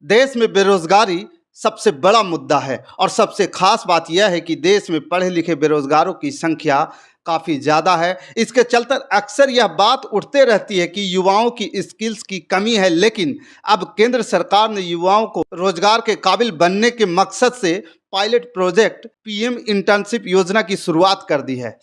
देश में बेरोजगारी सबसे बड़ा मुद्दा है और सबसे खास बात यह है कि देश में पढ़े लिखे बेरोजगारों की संख्या काफ़ी ज़्यादा है। इसके चलते अक्सर यह बात उठते रहती है कि युवाओं की स्किल्स की कमी है, लेकिन अब केंद्र सरकार ने युवाओं को रोजगार के काबिल बनने के मकसद से पायलट प्रोजेक्ट पीएम इंटर्नशिप योजना की शुरुआत कर दी है।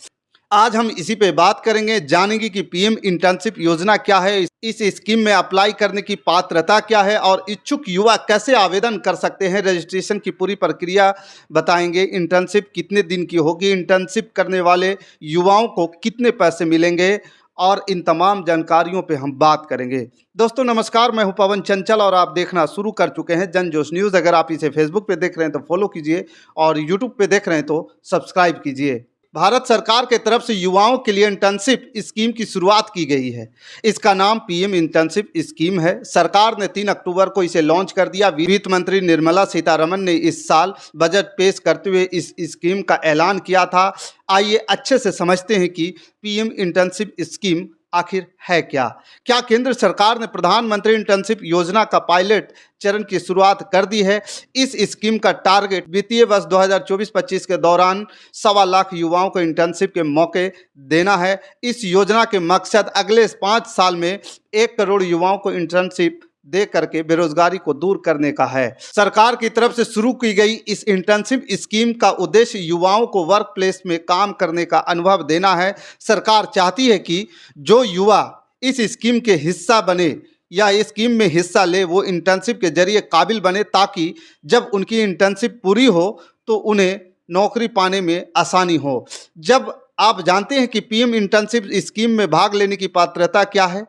आज हम इसी पे बात करेंगे, जानेंगे कि पीएम इंटर्नशिप योजना क्या है, इस स्कीम में अप्लाई करने की पात्रता क्या है और इच्छुक युवा कैसे आवेदन कर सकते हैं। रजिस्ट्रेशन की पूरी प्रक्रिया बताएंगे। इंटर्नशिप कितने दिन की होगी, इंटर्नशिप करने वाले युवाओं को कितने पैसे मिलेंगे और इन तमाम जानकारियों पे हम बात करेंगे। दोस्तों नमस्कार, मैं हूं पवन चंचल और आप देखना शुरू कर चुके हैं जन जोश न्यूज़। अगर आप इसे फेसबुक पे देख रहे हैं तो फॉलो कीजिए और यूट्यूब पे देख रहे हैं तो सब्सक्राइब कीजिए। भारत सरकार के तरफ से युवाओं के लिए इंटर्नशिप स्कीम की शुरुआत की गई है। इसका नाम पीएम इंटर्नशिप स्कीम है। सरकार ने 3 अक्टूबर को इसे लॉन्च कर दिया। वित्त मंत्री निर्मला सीतारमण ने इस साल बजट पेश करते हुए इस स्कीम का ऐलान किया था। आइए अच्छे से समझते हैं कि पीएम इंटर्नशिप स्कीम आखिर है क्या। क्या केंद्र सरकार ने प्रधानमंत्री इंटर्नशिप योजना का पायलट चरण की शुरुआत कर दी है। इस स्कीम का टारगेट वित्तीय वर्ष 2024-25 के दौरान 1.25 लाख युवाओं को इंटर्नशिप के मौके देना है। इस योजना के मकसद अगले 5 साल में 1 करोड़ युवाओं को इंटर्नशिप दे करके बेरोजगारी को दूर करने का है। सरकार की तरफ से शुरू की गई इस इंटर्नशिप स्कीम का उद्देश्य युवाओं को वर्क प्लेस में काम करने का अनुभव देना है। सरकार चाहती है कि जो युवा इस स्कीम के हिस्सा बने या इस स्कीम में हिस्सा ले वो इंटर्नशिप के जरिए काबिल बने, ताकि जब उनकी इंटर्नशिप पूरी हो तो उन्हें नौकरी पाने में आसानी हो। जब आप जानते हैं कि पीएम इंटर्नशिप स्कीम में भाग लेने की पात्रता क्या है,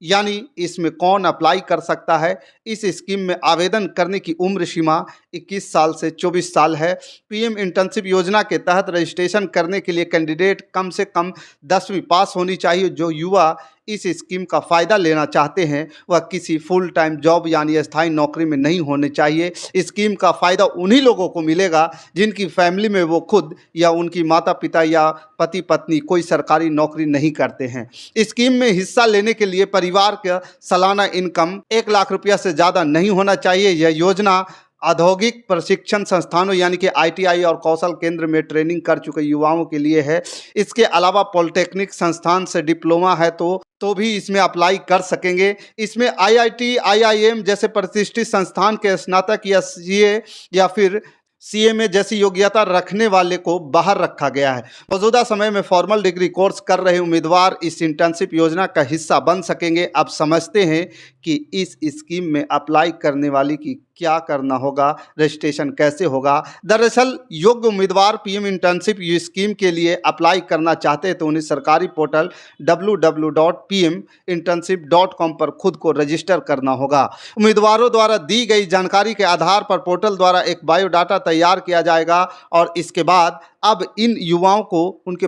यानी इसमें कौन अप्लाई कर सकता है। इस स्कीम में आवेदन करने की उम्र सीमा 21 साल से 24 साल है। पीएम इंटर्नशिप योजना के तहत रजिस्ट्रेशन करने के लिए कैंडिडेट कम से कम 10वीं पास होनी चाहिए। जो युवा इस स्कीम का फ़ायदा लेना चाहते हैं वह किसी फुल टाइम जॉब यानी स्थायी नौकरी में नहीं होने चाहिए। स्कीम का फ़ायदा उन्हीं लोगों को मिलेगा जिनकी फैमिली में वो खुद या उनकी माता पिता या पति पत्नी कोई सरकारी नौकरी नहीं करते हैं। स्कीम में हिस्सा लेने के लिए परिवार का सालाना इनकम 1 लाख रुपया से ज़्यादा नहीं होना चाहिए। यह योजना औद्योगिक प्रशिक्षण संस्थानों यानी कि आईटीआई और कौशल केंद्र में ट्रेनिंग कर चुके युवाओं के लिए है। इसके अलावा पॉलिटेक्निक संस्थान से डिप्लोमा है तो भी इसमें अप्लाई कर सकेंगे। इसमें आईआईटी, आईआईएम जैसे प्रतिष्ठित संस्थान के स्नातक या सीए या फिर सीएमए जैसी योग्यता रखने वाले को बाहर रखा गया है। मौजूदा समय में फॉर्मल डिग्री कोर्स कर रहे उम्मीदवार इस इंटर्नशिप योजना का हिस्सा बन सकेंगे। अब समझते हैं कि इस स्कीम में अप्लाई करने वाले की क्या करना होगा, रजिस्ट्रेशन कैसे होगा। दरअसल योग्य उम्मीदवार पीएम इंटर्नशिप स्कीम के लिए अप्लाई करना चाहते हैं तो उन्हें सरकारी पोर्टल www.pminternship.com पर खुद को रजिस्टर करना होगा। उम्मीदवारों द्वारा दी गई जानकारी के आधार पर पोर्टल द्वारा एक बायोडाटा तैयार किया जाएगा और इसके बाद अब इन युवाओं को उनके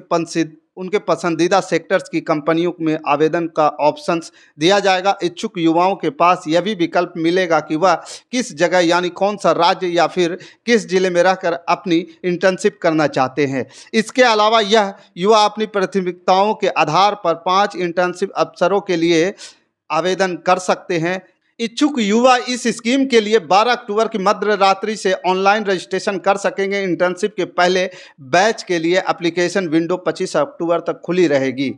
पसंदीदा सेक्टर्स की कंपनियों में आवेदन का ऑप्शंस दिया जाएगा। इच्छुक युवाओं के पास यह भी विकल्प मिलेगा कि वह किस जगह यानी कौन सा राज्य या फिर किस जिले में रहकर अपनी इंटर्नशिप करना चाहते हैं। इसके अलावा यह युवा अपनी प्राथमिकताओं के आधार पर 5 इंटर्नशिप अवसरों के लिए आवेदन कर सकते हैं। इच्छुक युवा इस स्कीम के लिए 12 अक्टूबर की मध्य रात्रि से ऑनलाइन रजिस्ट्रेशन कर सकेंगे। इंटर्नशिप के पहले बैच के लिए एप्लीकेशन विंडो 25 अक्टूबर तक खुली रहेगी।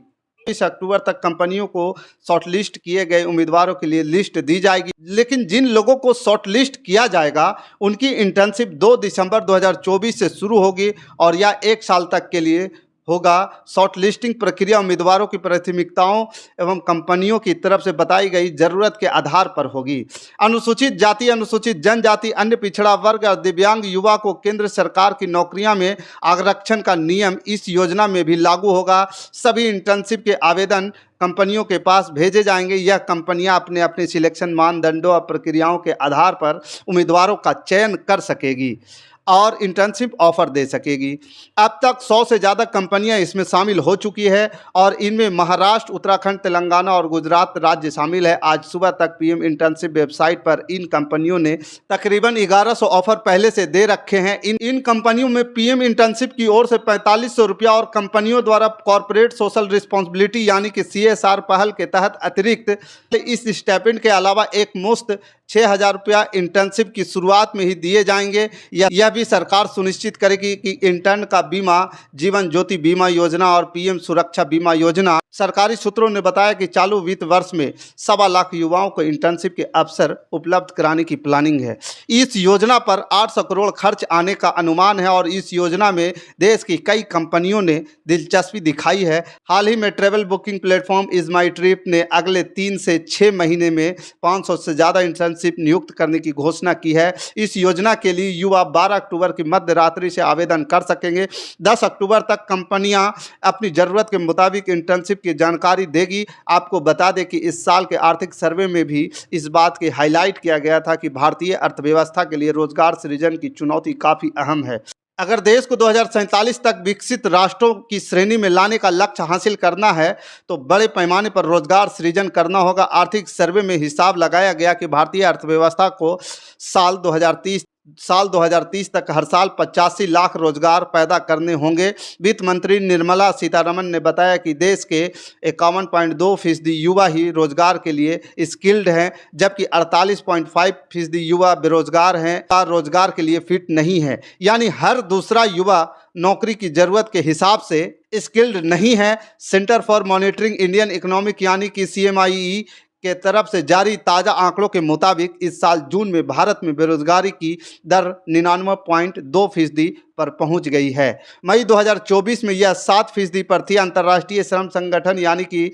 25 अक्टूबर तक कंपनियों को शॉर्टलिस्ट किए गए उम्मीदवारों के लिए लिस्ट दी जाएगी, लेकिन जिन लोगों को शॉर्टलिस्ट किया जाएगा उनकी इंटर्नशिप 2 दिसंबर 2024 से शुरू होगी और यह 1 साल तक के लिए होगा। शॉर्ट लिस्टिंग प्रक्रिया उम्मीदवारों की प्राथमिकताओं एवं कंपनियों की तरफ से बताई गई जरूरत के आधार पर होगी। अनुसूचित जाति, अनुसूचित जनजाति, अन्य पिछड़ा वर्ग और दिव्यांग युवा को केंद्र सरकार की नौकरियों में आरक्षण का नियम इस योजना में भी लागू होगा। सभी इंटर्नशिप के आवेदन कंपनियों के पास भेजे जाएंगे। यह कंपनियां अपने अपने सिलेक्शन मानदंडों और प्रक्रियाओं के आधार पर उम्मीदवारों का चयन कर सकेगी और इंटर्नशिप ऑफर दे सकेगी। अब तक 100 से ज़्यादा कंपनियां इसमें शामिल हो चुकी है और इनमें महाराष्ट्र, उत्तराखंड, तेलंगाना और गुजरात राज्य शामिल है। आज सुबह तक पीएम इंटर्नशिप वेबसाइट पर इन कंपनियों ने तकरीबन 1100 ऑफर पहले से दे रखे हैं। इन कंपनियों में पीएम इंटर्नशिप की ओर से 4500 रुपया और कंपनियों द्वारा कॉर्पोरेट सोशल रिस्पॉन्सिबिलिटी यानी कि CSR पहल के तहत अतिरिक्त इस स्टाइपेंड के अलावा एक मुश्त 6,000 रुपया इंटर्नशिप की शुरुआत में ही दिए जाएंगे। यह भी सरकार सुनिश्चित करेगी कि इंटर्न का बीमा जीवन ज्योति बीमा योजना और पीएम सुरक्षा बीमा योजना। सरकारी सूत्रों ने बताया कि चालू वित्त वर्ष में 1.25 लाख युवाओं को इंटर्नशिप के अवसर उपलब्ध कराने की प्लानिंग है। इस योजना पर 800 करोड़ खर्च आने का अनुमान है और इस योजना में देश की कई कंपनियों ने दिलचस्पी दिखाई है। हाल ही में travel booking platform is my trip ने अगले 3 से 6 महीने में 500 से ज़्यादा इंटर्नशिप नियुक्त करने की घोषणा की है। इस योजना के लिए युवा 12 अक्टूबर की मध्य रात्रि से आवेदन कर सकेंगे। 10 अक्टूबर तक कंपनियां अपनी ज़रूरत के मुताबिक इंटर्नशिप की जानकारी देगी। आपको बता दें कि इस साल के आर्थिक सर्वे में भी इस बात की हाईलाइट किया गया था कि भारतीय अर्थव्यवस्था के लिए रोजगार सृजन की चुनौती काफ़ी अहम है। अगर देश को 2047 तक विकसित राष्ट्रों की श्रेणी में लाने का लक्ष्य हासिल करना है तो बड़े पैमाने पर रोजगार सृजन करना होगा। आर्थिक सर्वे में हिसाब लगाया गया कि भारतीय अर्थव्यवस्था को साल 2030 तक हर साल 85 लाख रोजगार पैदा करने होंगे। वित्त मंत्री निर्मला सीतारमण ने बताया कि देश के 51.2% युवा ही रोजगार के लिए स्किल्ड हैं, जबकि 48.5% युवा बेरोजगार हैं, रोजगार के लिए फिट नहीं है। यानी हर दूसरा युवा नौकरी की जरूरत के हिसाब से स्किल्ड नहीं है। Centre for monitoring Indian economic यानी कि CMIE के तरफ से जारी ताज़ा आंकड़ों के मुताबिक इस साल जून में भारत में बेरोजगारी की दर 99.2% पर पहुंच गई है। मई 2024 में यह 7% पर थी। अंतर्राष्ट्रीय श्रम संगठन यानी कि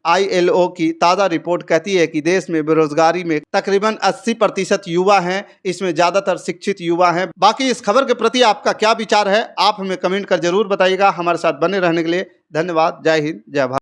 ILO की ताज़ा रिपोर्ट कहती है कि देश में बेरोजगारी में तकरीबन 80% युवा हैं। इसमें ज़्यादातर शिक्षित युवा हैं। बाकी इस खबर के प्रति आपका क्या विचार है, आप हमें कमेंट कर जरूर बताइएगा। हमारे साथ बने रहने के लिए धन्यवाद। जय हिंद, जय भारत।